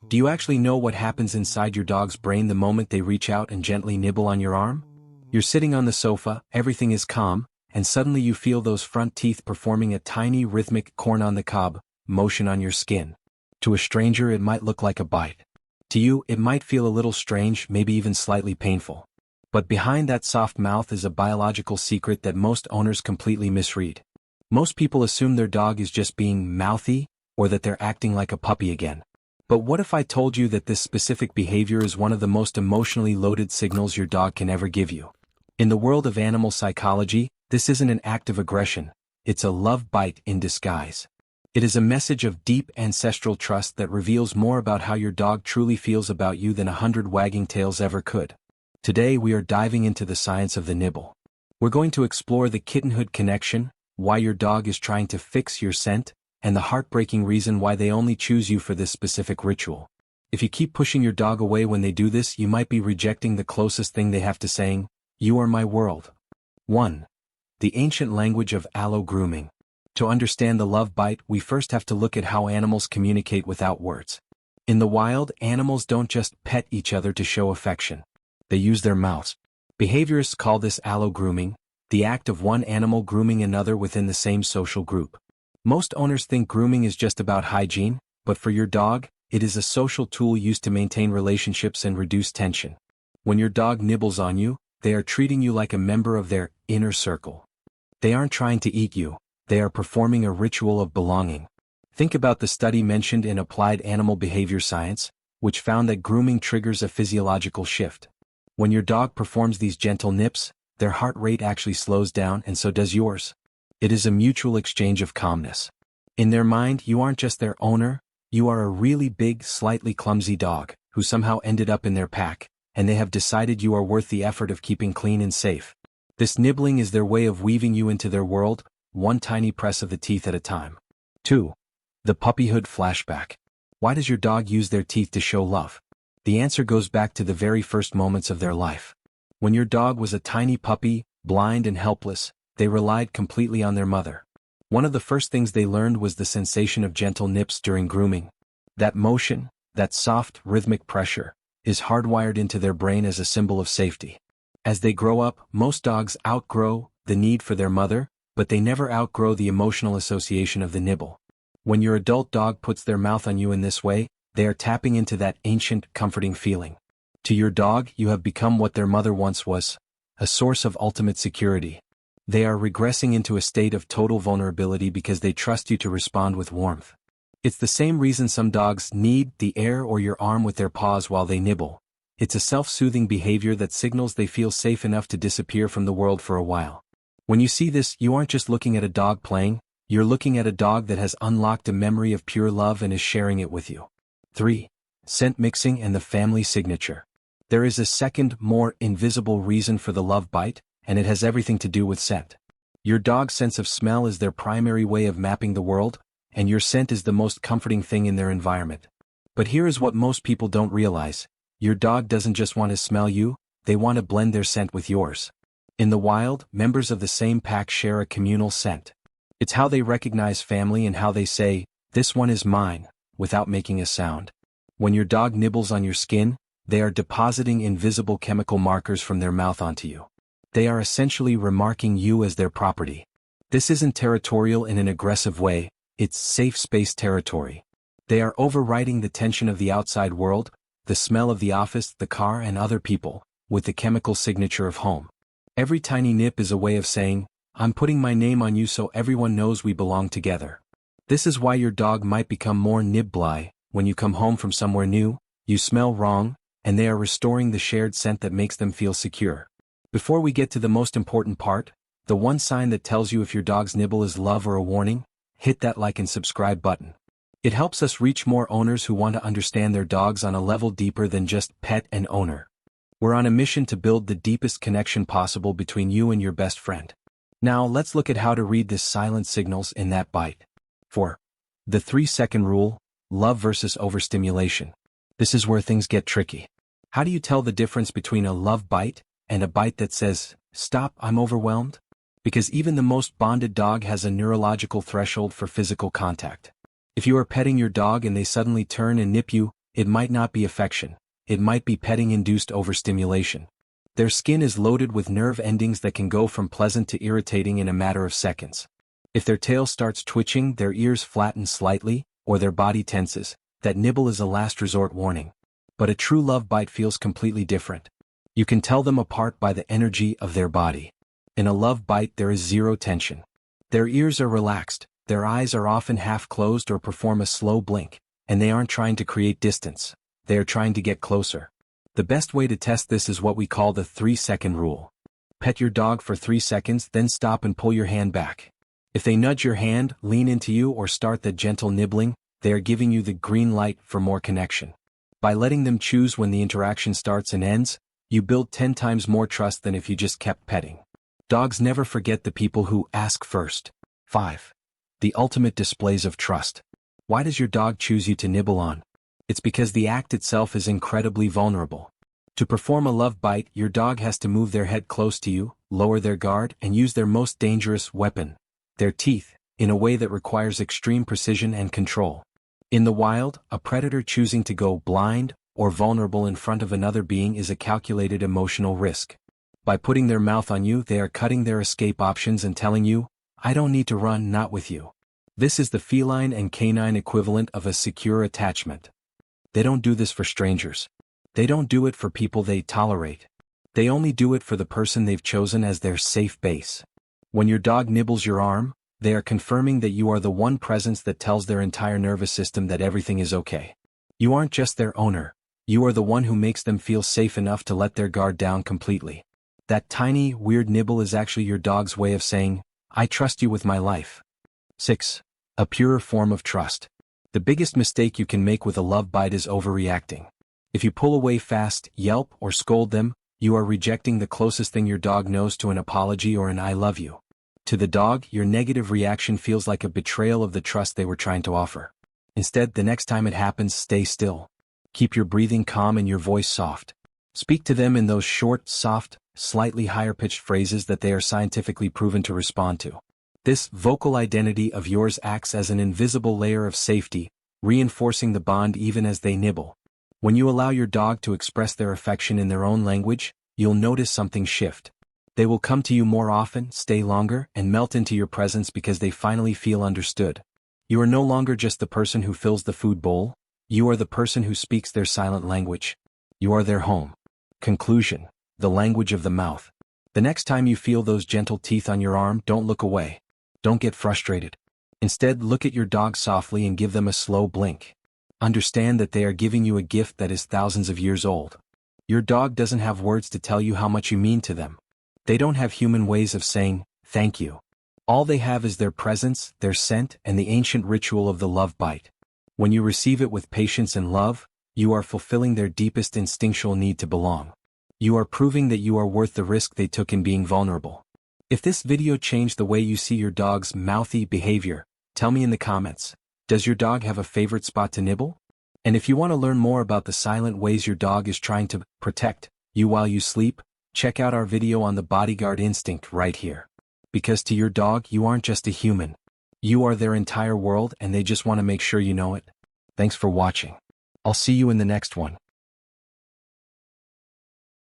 Do you actually know what happens inside your dog's brain the moment they reach out and gently nibble on your arm? You're sitting on the sofa, everything is calm, and suddenly you feel those front teeth performing a tiny rhythmic corn-on-the-cob motion on your skin. To a stranger it might look like a bite. To you it might feel a little strange, maybe even slightly painful. But behind that soft mouth is a biological secret that most owners completely misread. Most people assume their dog is just being mouthy, or that they're acting like a puppy again. But what if I told you that this specific behavior is one of the most emotionally loaded signals your dog can ever give you? In the world of animal psychology, this isn't an act of aggression, it's a love bite in disguise. It is a message of deep ancestral trust that reveals more about how your dog truly feels about you than 100 wagging tails ever could. Today we are diving into the science of the nibble. We're going to explore the kittenhood connection, why your dog is trying to fix your scent, and the heartbreaking reason why they only choose you for this specific ritual. If you keep pushing your dog away when they do this, you might be rejecting the closest thing they have to saying, "You are my world." 1. The ancient language of allo-grooming. To understand the love bite, we first have to look at how animals communicate without words. In the wild, animals don't just pet each other to show affection. They use their mouths. Behaviorists call this allo-grooming, the act of one animal grooming another within the same social group. Most owners think grooming is just about hygiene, but for your dog, it is a social tool used to maintain relationships and reduce tension. When your dog nibbles on you, they are treating you like a member of their inner circle. They aren't trying to eat you, they are performing a ritual of belonging. Think about the study mentioned in Applied Animal Behavior Science, which found that grooming triggers a physiological shift. When your dog performs these gentle nips, their heart rate actually slows down and so does yours. It is a mutual exchange of calmness. In their mind, you aren't just their owner, you are a really big, slightly clumsy dog, who somehow ended up in their pack, and they have decided you are worth the effort of keeping clean and safe. This nibbling is their way of weaving you into their world, one tiny press of the teeth at a time. 2. The puppyhood flashback. Why does your dog use their teeth to show love? The answer goes back to the very first moments of their life. When your dog was a tiny puppy, blind and helpless, they relied completely on their mother. One of the first things they learned was the sensation of gentle nips during grooming. That motion, that soft, rhythmic pressure, is hardwired into their brain as a symbol of safety. As they grow up, most dogs outgrow the need for their mother, but they never outgrow the emotional association of the nibble. When your adult dog puts their mouth on you in this way, they are tapping into that ancient, comforting feeling. To your dog, you have become what their mother once was, a source of ultimate security. They are regressing into a state of total vulnerability because they trust you to respond with warmth. It's the same reason some dogs knead the air or your arm with their paws while they nibble. It's a self-soothing behavior that signals they feel safe enough to disappear from the world for a while. When you see this, you aren't just looking at a dog playing, you're looking at a dog that has unlocked a memory of pure love and is sharing it with you. 3. Scent mixing and the family signature. There is a second, more invisible reason for the love bite, and it has everything to do with scent. Your dog's sense of smell is their primary way of mapping the world, and your scent is the most comforting thing in their environment. But here is what most people don't realize. Your dog doesn't just want to smell you, they want to blend their scent with yours. In the wild, members of the same pack share a communal scent. It's how they recognize family and how they say, "This one is mine," without making a sound. When your dog nibbles on your skin, they are depositing invisible chemical markers from their mouth onto you. They are essentially remarking you as their property. This isn't territorial in an aggressive way, it's safe space territory. They are overriding the tension of the outside world, the smell of the office, the car, and other people, with the chemical signature of home. Every tiny nip is a way of saying, "I'm putting my name on you so everyone knows we belong together." This is why your dog might become more nibbly when you come home from somewhere new, you smell wrong, and they are restoring the shared scent that makes them feel secure. Before we get to the most important part, the one sign that tells you if your dog's nibble is love or a warning, hit that like and subscribe button. It helps us reach more owners who want to understand their dogs on a level deeper than just pet and owner. We're on a mission to build the deepest connection possible between you and your best friend. Now let's look at how to read the silent signals in that bite. 4. The 3-second rule, love versus overstimulation. This is where things get tricky. How do you tell the difference between a love bite and a bite that says, "Stop, I'm overwhelmed"? Because even the most bonded dog has a neurological threshold for physical contact. If you are petting your dog and they suddenly turn and nip you, It might not be affection. It might be petting-induced overstimulation. Their skin is loaded with nerve endings that can go from pleasant to irritating in a matter of seconds. If their tail starts twitching, their ears flatten slightly, or their body tenses, that nibble is a last resort warning. But a true love bite feels completely different. You can tell them apart by the energy of their body. In a love bite there is zero tension. Their ears are relaxed, their eyes are often half closed or perform a slow blink, and they aren't trying to create distance, they are trying to get closer. The best way to test this is what we call the 3-second rule. Pet your dog for 3 seconds, then stop and pull your hand back. If they nudge your hand, lean into you, or start the gentle nibbling, they are giving you the green light for more connection. By letting them choose when the interaction starts and ends, you build 10 times more trust than if you just kept petting. Dogs never forget the people who ask first. 5. The ultimate displays of trust. Why does your dog choose you to nibble on? It's because the act itself is incredibly vulnerable. To perform a love bite, your dog has to move their head close to you, lower their guard, and use their most dangerous weapon, their teeth, in a way that requires extreme precision and control. In the wild, a predator choosing to go blind or vulnerable in front of another being is a calculated emotional risk. By putting their mouth on you, they are cutting their escape options and telling you, "I don't need to run, not with you." This is the feline and canine equivalent of a secure attachment. They don't do this for strangers. They don't do it for people they tolerate. They only do it for the person they've chosen as their safe base. When your dog nibbles your arm, they are confirming that you are the one presence that tells their entire nervous system that everything is okay. You aren't just their owner. You are the one who makes them feel safe enough to let their guard down completely. That tiny, weird nibble is actually your dog's way of saying, "I trust you with my life." 6. A purer form of trust. The biggest mistake you can make with a love bite is overreacting. If you pull away fast, yelp, or scold them, you are rejecting the closest thing your dog knows to an apology or an "I love you." To the dog, your negative reaction feels like a betrayal of the trust they were trying to offer. Instead, the next time it happens, stay still. Keep your breathing calm and your voice soft. Speak to them in those short, soft, slightly higher-pitched phrases that they are scientifically proven to respond to. This vocal identity of yours acts as an invisible layer of safety, reinforcing the bond even as they nibble. When you allow your dog to express their affection in their own language, you'll notice something shift. They will come to you more often, stay longer, and melt into your presence because they finally feel understood. You are no longer just the person who fills the food bowl, you are the person who speaks their silent language. You are their home. Conclusion: the language of the mouth. The next time you feel those gentle teeth on your arm, don't look away. Don't get frustrated. Instead, look at your dog softly and give them a slow blink. Understand that they are giving you a gift that is thousands of years old. Your dog doesn't have words to tell you how much you mean to them. They don't have human ways of saying, "thank you." All they have is their presence, their scent, and the ancient ritual of the love bite. When you receive it with patience and love, you are fulfilling their deepest instinctual need to belong. You are proving that you are worth the risk they took in being vulnerable. If this video changed the way you see your dog's mouthy behavior, tell me in the comments. Does your dog have a favorite spot to nibble? And if you want to learn more about the silent ways your dog is trying to protect you while you sleep, check out our video on the bodyguard instinct right here. Because to your dog, you aren't just a human. You are their entire world, and they just want to make sure you know it. Thanks for watching. I'll see you in the next one.